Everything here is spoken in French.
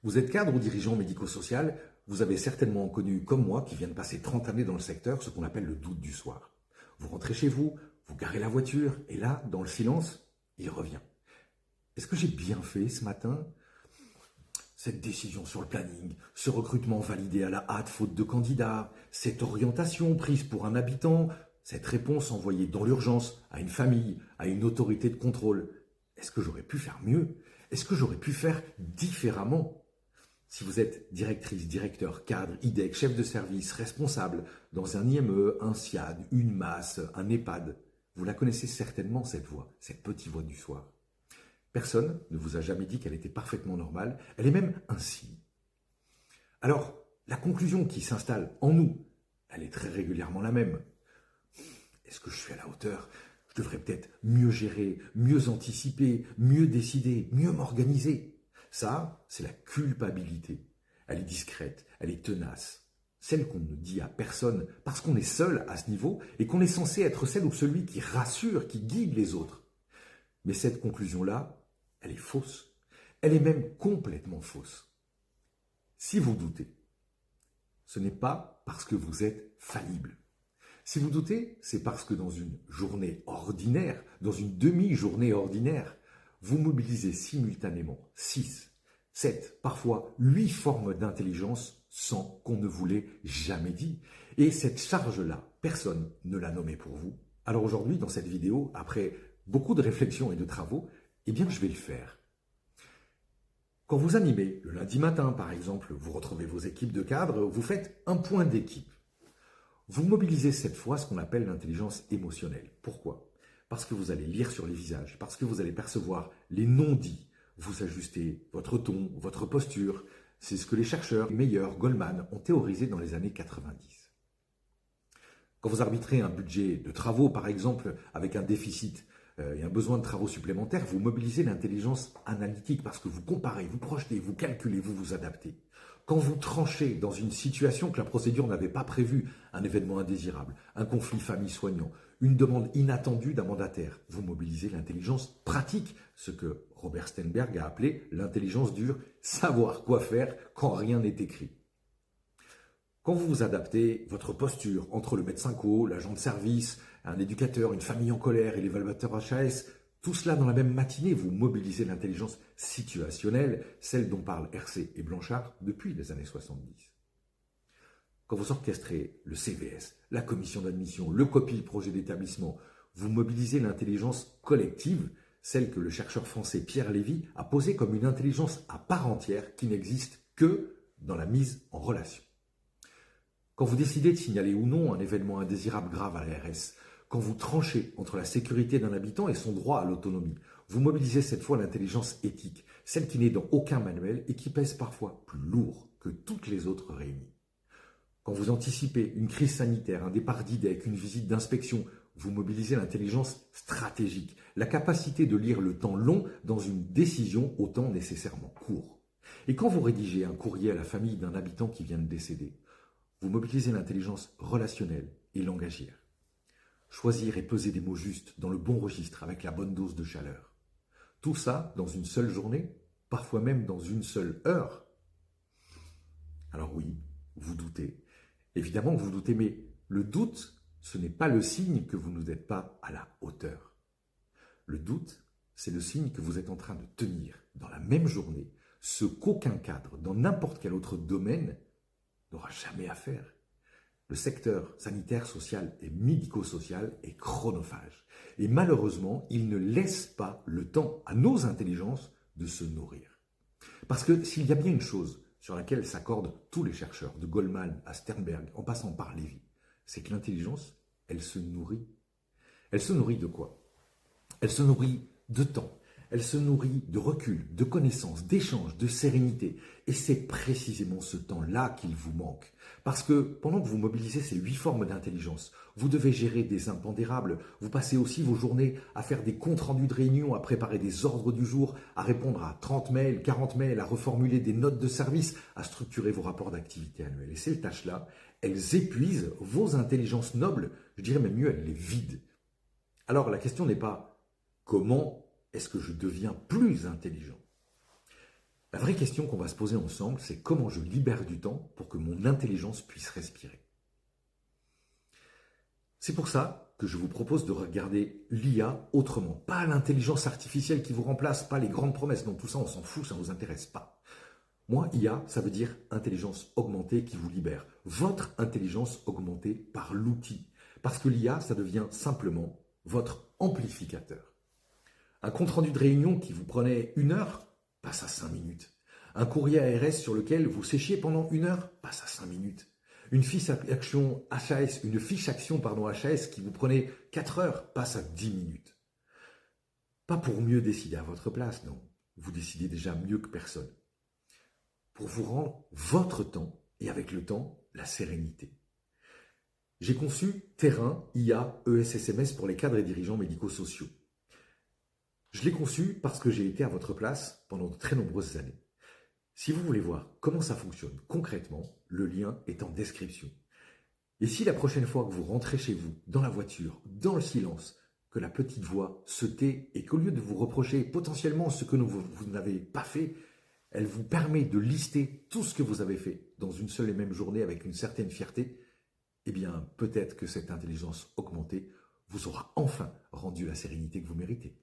Vous êtes cadre ou dirigeant médico-social, vous avez certainement connu, comme moi, qui vient de passer 30 années dans le secteur, ce qu'on appelle le doute du soir. Vous rentrez chez vous, vous garez la voiture, et là, dans le silence, il revient. Est-ce que j'ai bien fait ce matin? Cette décision sur le planning, ce recrutement validé à la hâte faute de candidats, cette orientation prise pour un habitant, cette réponse envoyée dans l'urgence à une famille, à une autorité de contrôle. Est-ce que j'aurais pu faire mieux? Est-ce que j'aurais pu faire différemment? Si vous êtes directrice, directeur, cadre, IDEC, chef de service, responsable dans un IME, un SIAD, une MAS, un EHPAD, vous la connaissez certainement cette voix, cette petite voix du soir. Personne ne vous a jamais dit qu'elle était parfaitement normale, elle est même un signe. Alors, la conclusion qui s'installe en nous, elle est très régulièrement la même. Est-ce que je suis à la hauteur? Je devrais peut-être mieux gérer, mieux anticiper, mieux décider, mieux m'organiser. Ça, c'est la culpabilité. Elle est discrète, elle est tenace. Celle qu'on ne dit à personne parce qu'on est seul à ce niveau et qu'on est censé être celle ou celui qui rassure, qui guide les autres. Mais cette conclusion-là, elle est fausse. Elle est même complètement fausse. Si vous doutez, ce n'est pas parce que vous êtes faillible. Si vous doutez, c'est parce que dans une journée ordinaire, dans une demi-journée ordinaire, vous mobilisez simultanément 6, 7, parfois 8 formes d'intelligence sans qu'on ne vous l'ait jamais dit. Et cette charge-là, personne ne l'a nommée pour vous. Alors aujourd'hui, dans cette vidéo, après beaucoup de réflexions et de travaux, eh bien je vais le faire. Quand vous animez le lundi matin, par exemple, vous retrouvez vos équipes de cadres, vous faites un point d'équipe. Vous mobilisez cette fois ce qu'on appelle l'intelligence émotionnelle. Pourquoi? Parce que vous allez lire sur les visages, parce que vous allez percevoir les non-dits, vous ajustez votre ton, votre posture. C'est ce que les chercheurs meilleurs, Goldman, ont théorisé dans les années 90. Quand vous arbitrez un budget de travaux, par exemple, avec un déficit et un besoin de travaux supplémentaires, vous mobilisez l'intelligence analytique parce que vous comparez, vous projetez, vous calculez, vous vous adaptez. Quand vous tranchez dans une situation que la procédure n'avait pas prévue, un événement indésirable, un conflit famille-soignant, une demande inattendue d'un mandataire, vous mobilisez l'intelligence pratique, ce que Robert Sternberg a appelé l'intelligence dure, savoir quoi faire quand rien n'est écrit. Quand vous vous adaptez, votre posture entre le médecin co, l'agent de service, un éducateur, une famille en colère et l'évaluateur HAS, tout cela dans la même matinée, vous mobilisez l'intelligence situationnelle, celle dont parlent Hersey et Blanchard depuis les années 70. Quand vous orchestrez le CVS, la commission d'admission, le COPI, le projet d'établissement, vous mobilisez l'intelligence collective, celle que le chercheur français Pierre Lévy a posée comme une intelligence à part entière qui n'existe que dans la mise en relation. Quand vous décidez de signaler ou non un événement indésirable grave à l'ARS, quand vous tranchez entre la sécurité d'un habitant et son droit à l'autonomie, vous mobilisez cette fois l'intelligence éthique, celle qui n'est dans aucun manuel et qui pèse parfois plus lourd que toutes les autres réunies. Quand vous anticipez une crise sanitaire, un départ d'IDEC, une visite d'inspection, vous mobilisez l'intelligence stratégique, la capacité de lire le temps long dans une décision au temps nécessairement court. Et quand vous rédigez un courrier à la famille d'un habitant qui vient de décéder, vous mobilisez l'intelligence relationnelle et langagière. Choisir et peser des mots justes dans le bon registre avec la bonne dose de chaleur. Tout ça dans une seule journée, parfois même dans une seule heure. Alors oui, vous doutez. Évidemment que vous doutez, mais le doute, ce n'est pas le signe que vous n'êtes pas à la hauteur. Le doute, c'est le signe que vous êtes en train de tenir dans la même journée ce qu'aucun cadre dans n'importe quel autre domaine n'aura jamais à faire. Le secteur sanitaire, social et médico-social est chronophage. Et malheureusement, il ne laisse pas le temps à nos intelligences de se nourrir. Parce que s'il y a bien une chose sur laquelle s'accordent tous les chercheurs, de Goldman à Sternberg, en passant par Lévy, c'est que l'intelligence, elle se nourrit. Elle se nourrit de quoi? Elle se nourrit de temps. Elle se nourrit de recul, de connaissances, d'échanges, de sérénité. Et c'est précisément ce temps-là qu'il vous manque. Parce que pendant que vous mobilisez ces 8 formes d'intelligence, vous devez gérer des impondérables. Vous passez aussi vos journées à faire des comptes rendus de réunion, à préparer des ordres du jour, à répondre à 30 mails, 40 mails, à reformuler des notes de service, à structurer vos rapports d'activité annuels. Et ces tâches-là, elles épuisent vos intelligences nobles. Je dirais même mieux, elles les vident. Alors la question n'est pas comment est-ce que je deviens plus intelligent? La vraie question qu'on va se poser ensemble, c'est comment je libère du temps pour que mon intelligence puisse respirer. C'est pour ça que je vous propose de regarder l'IA autrement. Pas l'intelligence artificielle qui vous remplace, pas les grandes promesses. Non, tout ça, on s'en fout, ça ne vous intéresse pas. Moi, IA, ça veut dire intelligence augmentée qui vous libère. Votre intelligence augmentée par l'outil. Parce que l'IA, ça devient simplement votre amplificateur. Un compte-rendu de réunion qui vous prenait 1 heure, passe à 5 minutes. Un courrier ARS sur lequel vous séchiez pendant 1 heure, passe à 5 minutes. Une fiche action HAS qui vous prenait 4 heures, passe à 10 minutes. Pas pour mieux décider à votre place, non. Vous décidez déjà mieux que personne. Pour vous rendre votre temps et avec le temps, la sérénité. J'ai conçu Terrain IA ESSMS pour les cadres et dirigeants médico-sociaux. Je l'ai conçu parce que j'ai été à votre place pendant de très nombreuses années. Si vous voulez voir comment ça fonctionne concrètement, le lien est en description. Et si la prochaine fois que vous rentrez chez vous, dans la voiture, dans le silence, que la petite voix se tait et qu'au lieu de vous reprocher potentiellement ce que vous n'avez pas fait, elle vous permet de lister tout ce que vous avez fait dans une seule et même journée avec une certaine fierté, eh bien peut-être que cette intelligence augmentée vous aura enfin rendu la sérénité que vous méritez.